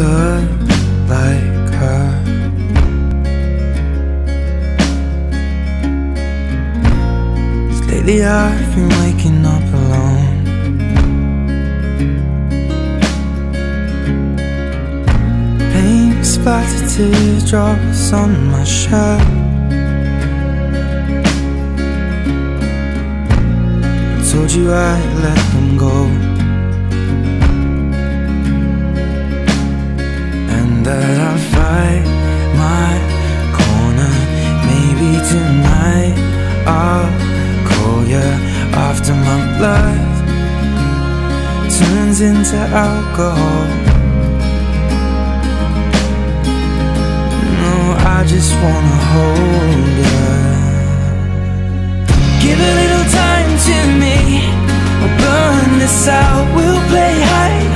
look like her. Lately I've been waking up alone. Paint splattered teardrops on my shirt. I told you I'd let them go, and that I'll fight my corner. Maybe tonight I'll call you after my blood turns into alcohol. No, I just wanna hold you. Give a little time to me, we'll burn this out, we'll play hide